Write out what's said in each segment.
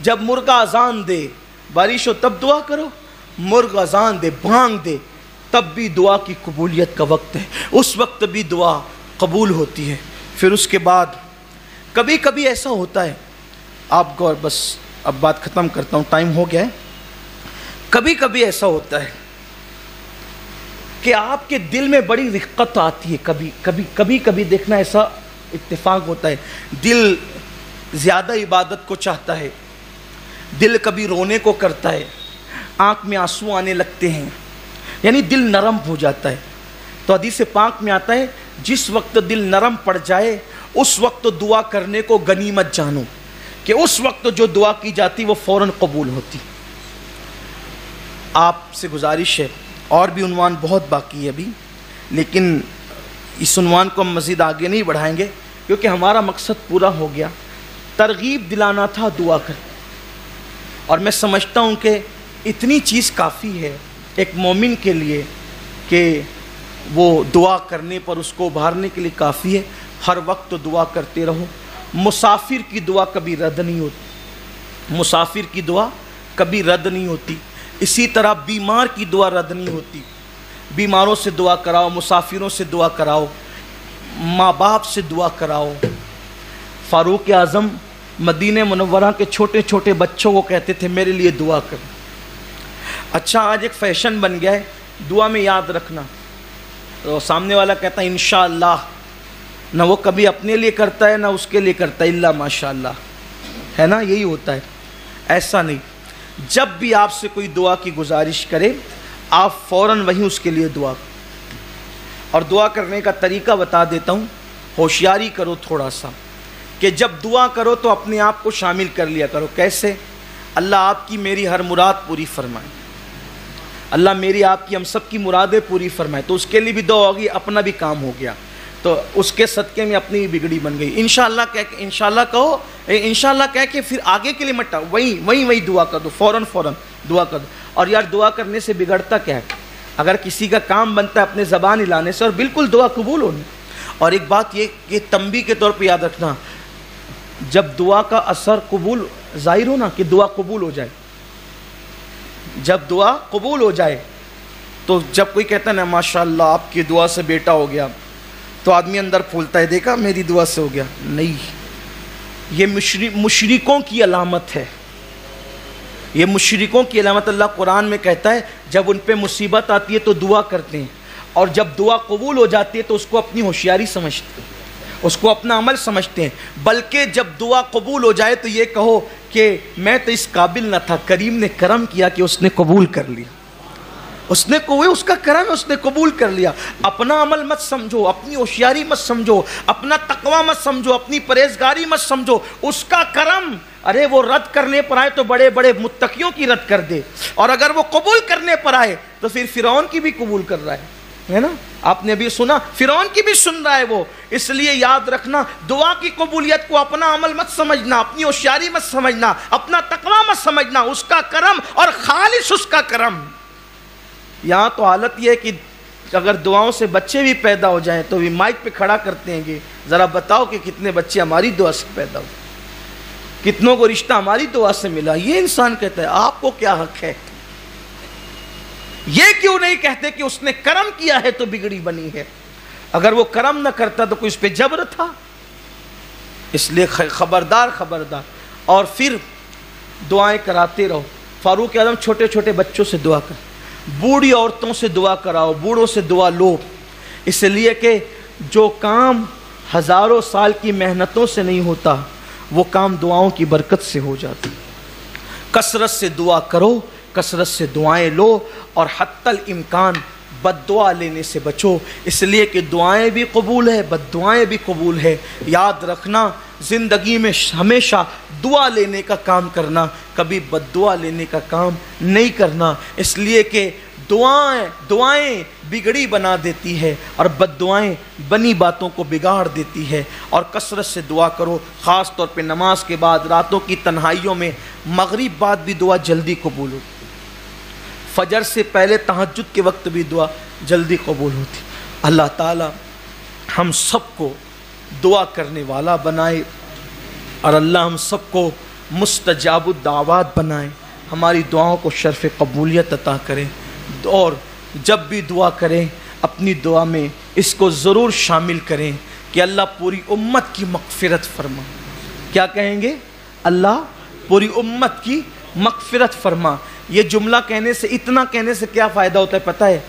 جب مرغا اذان دے بارش ہو تب دعا کرو، مرغ اذان دے بھانگ دے تب بھی دعا کی قبولیت کا وقت ہے، اس وقت بھی دعا قبول ہوتی ہے۔ پھر اس کے بعد کبھی کبھی ایسا ہوتا ہے، آپ کو بس اب بات ختم کرتا ہوں، ٹائم ہو گیا ہے۔ کبھی کبھی ایسا ہوتا ہے کہ آپ کے دل میں بڑی رقت آتی ہے، کبھی دیکھنا ایسا اتفاق ہوتا ہے، دل زیادہ عبادت کو چاہتا ہے، دل کبھی رونے کو کرتا ہے، آنکھ میں آنسو آنے لگتے ہیں، یعنی دل نرم ہو جاتا ہے۔ تو حدیث پاک میں آتا ہے جس وقت دل نرم پڑ جائے اس وقت دعا کرنے کو غنیمت جانو، کہ اس وقت جو دعا کی جاتی وہ فوراً قبول ہوتی۔ آپ سے گزارش ہے، اور بھی عنوان بہت باقی ہے ابھی، لیکن اس عنوان کو ہم مزید آگے نہیں بڑھائیں گے کیونکہ ہمارا مقصد پورا ہو گیا۔ ترغیب دلانا تھا دعا کر، اور میں سمجھتا ہوں کہ اتنی چیز کافی ہے ایک مومن کے لیے کہ وہ دعا کرنے پر اس کو ابھارنے کے لیے کافی ہے۔ ہر وقت دعا کرتے رہو۔ مسافر کی دعا کبھی رد نہیں ہوتی، مسافر کی دعا کبھی رد نہیں ہوتی۔ اسی طرح بیمار کی دعا رد نہیں ہوتی، بیماروں سے دعا کراؤ، مسافروں سے دعا کراؤ، ماں باپ سے دعا کراؤ۔ فاروق اعظم مدینہ منورہ کے چھوٹے چھوٹے بچوں کو کہتے تھے میرے لیے دعا کر۔ اچھا آج ایک فیشن بن گیا ہے دعا میں یاد رکھنا، تو سامنے والا کہتا ہے انشاءاللہ، نہ وہ کبھی اپنے لیے کرتا ہے نہ اس کے لیے کرتا ہے، الا ماشاءاللہ، ہے نا، یہی ہوتا ہے۔ ایسا نہیں، جب بھی آپ سے کوئی دعا کی گزارش کرے آپ فوراً وہیں اس کے لیے دعا کریں۔ اور دعا کرنے کا طریقہ بتا دیتا ہوں، ہوشیاری کرو تھوڑا سا، کہ جب دعا کرو تو اپنے آپ کو شامل کر لیا کرو۔ کیسے؟ اللہ آپ کی میری ہر مراد پوری فرمائے، اللہ میری آپ کی ہم سب کی مرادیں پوری فرمائے، تو اس کے لیے بھی دعا ہوگی، اپنا بھی کام ہو گیا، تو اس کے صدقے میں اپنی بگڑی بن گئی۔ انشاءاللہ کہہ کے انشاءاللہ کہو، انشاءاللہ کہہ کے پھر آگے کے لیے مٹا، وہیں دعا کر دو، فوراً دعا کر دو۔ اور یار دعا کرنے سے بگڑتا کیا ہے؟ اگر کسی کا کام بنتا ہے اپنے زبان ہلانے سے، اور بالکل دعا قبول ہونی۔ اور ایک بات یہ تنبیہ کے طور پہ یاد رکھنا، جب دعا کا اثر قبول ظاہر ہو نا، کہ دعا قبول ہو جائے، جب دعا قبول ہو جائے تو جب کوئی کہتا ہے نا ماشاءاللہ آپ کی دعا سے بیٹا ہو گیا، تو آدمی اندر پھولتا ہے، دیکھا میری دعا سے ہو گیا۔ نہیں، یہ مشرکوں کی علامت ہے، یہ مشرکوں کی علامت۔ اللہ قرآن میں کہتا ہے جب ان پہ مصیبت آتی ہے تو دعا کرتے ہیں، اور جب دعا قبول ہو جاتی ہے تو اس کو اپنی ہوشیاری سمجھتے ہیں، اس کو اپنا عمل سمجھتے ہیں۔ بلکہ جب دعا قبول ہو جائے تو یہ کہو کہ میں تو اس قابل نہ تھا، کریم نے کرم کیا کہ اس نے قبول کر لیا، اس نے کوئی اس کا کرم ہے، اس نے قبول کر لیا۔ اپنا عمل مت سمجھو، اپنی ہوشیاری مت سمجھو، اپنا تقوی مت سمجھو، اپنی پرہیزگاری مت سمجھو، اس کا کرم۔ ارے وہ رد کرنے پر آئے تو بڑے بڑے متقیوں کی رد کر دے، اور اگر وہ قبول کرنے پر آئے تو پھر فرعون کی بھی قبول کر رہا ہے نا۔ آپ نے ابھی سنا فرعون کی بھی سن رہا ہے وہ۔ اس لیے یاد رکھنا، دعا کی قبولیت کو اپنا عمل مت سمجھنا، اپنی ہوشیاری مت سمجھنا، اپنا تقوی مت سمجھنا، اس کا کرم اور خالص اس کا کرم۔ یہاں تو حالت یہ ہے کہ اگر دعاؤں سے بچے بھی پیدا ہو جائیں تو بھی مائک پہ کھڑا کرتے ہیں کہ ذرا بتاؤ کہ کتنے بچے ہماری دعا سے پیدا ہو، کتنوں کو رشتہ ہماری دعا سے ملا۔ یہ انسان کہتا ہے آپ کو کیا حق ہے؟ یہ کیوں نہیں کہتے کہ اس نے کرم کیا ہے تو بگڑی بنی ہے؟ اگر وہ کرم نہ کرتا تو کوئی اس پہ جبر تھا؟ اس لیے خبردار خبردار۔ اور پھر دعائیں کراتے رہو۔ فاروق اعظم چھوٹے چھوٹے بچوں سے دعا کر، بوڑھی عورتوں سے دعا کراؤ، بوڑھوں سے دعا لو، اس لیے کہ جو کام ہزاروں سال کی محنتوں سے نہیں ہوتا وہ کام دعاؤں کی برکت سے ہو جاتا۔ کثرت سے دعا کرو، کثرت سے دعائیں لو، اور حتی الامکان بد دعا لینے سے بچو، اس لیے کہ دعائیں بھی قبول ہے، بد دعائیں بھی قبول ہے۔ یاد رکھنا زندگی میں ہمیشہ دعا لینے کا کام کرنا، کبھی بد دعا لینے کا کام نہیں کرنا، اس لیے کہ دعائیں بگڑی بنا دیتی ہے اور بد دعائیں بنی باتوں کو بگاڑ دیتی ہے۔ اور کثرت سے دعا کرو، خاص طور پہ نماز کے بعد، راتوں کی تنہائیوں میں، مغرب بعد بھی دعا جلدی قبول ہوتی، فجر سے پہلے تہجد کے وقت بھی دعا جلدی قبول ہوتی۔ اللہ تعالی ہم سب کو دعا کرنے والا بنائے، اور اللہ ہم سب کو مستجاب الدعوات بنائیں، ہماری دعاؤں کو شرف قبولیت عطا کریں، اور جب بھی دعا کریں اپنی دعا میں اس کو ضرور شامل کریں کہ اللہ پوری امت کی مغفرت فرما۔ کیا کہیں گے؟ اللہ پوری امت کی مغفرت فرما۔ یہ جملہ کہنے سے، اتنا کہنے سے کیا فائدہ ہوتا ہے پتہ ہے؟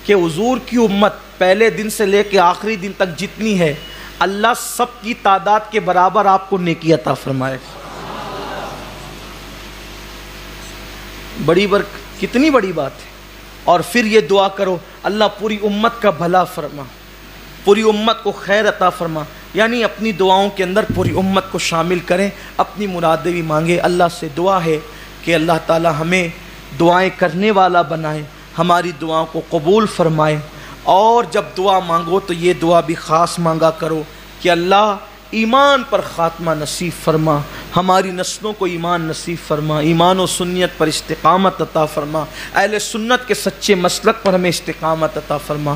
کہ حضور کی امت پہلے دن سے لے کے آخری دن تک جتنی ہے، اللہ سب کی تعداد کے برابر آپ کو نیکی عطا فرمائے۔ کتنی بڑی بات ہے۔ اور پھر یہ دعا کرو اللہ پوری امت کا بھلا فرما، پوری امت کو خیر عطا فرما، یعنی اپنی دعاؤں کے اندر پوری امت کو شامل کریں، اپنی مرادیں بھی مانگیں۔ اللہ سے دعا ہے کہ اللہ تعالی ہمیں دعائیں کرنے والا بنائے، ہماری دعاؤں کو قبول فرمائے۔ اور جب دعا مانگو تو یہ دعا بھی خاص مانگا کرو کہ اللہ ایمان پر خاتمہ نصیب فرما، ہماری نسلوں کو ایمان نصیب فرما، ایمان و سنت پر استقامت عطا فرما، اہل سنت کے سچے مسلک پر ہمیں استقامت عطا فرما۔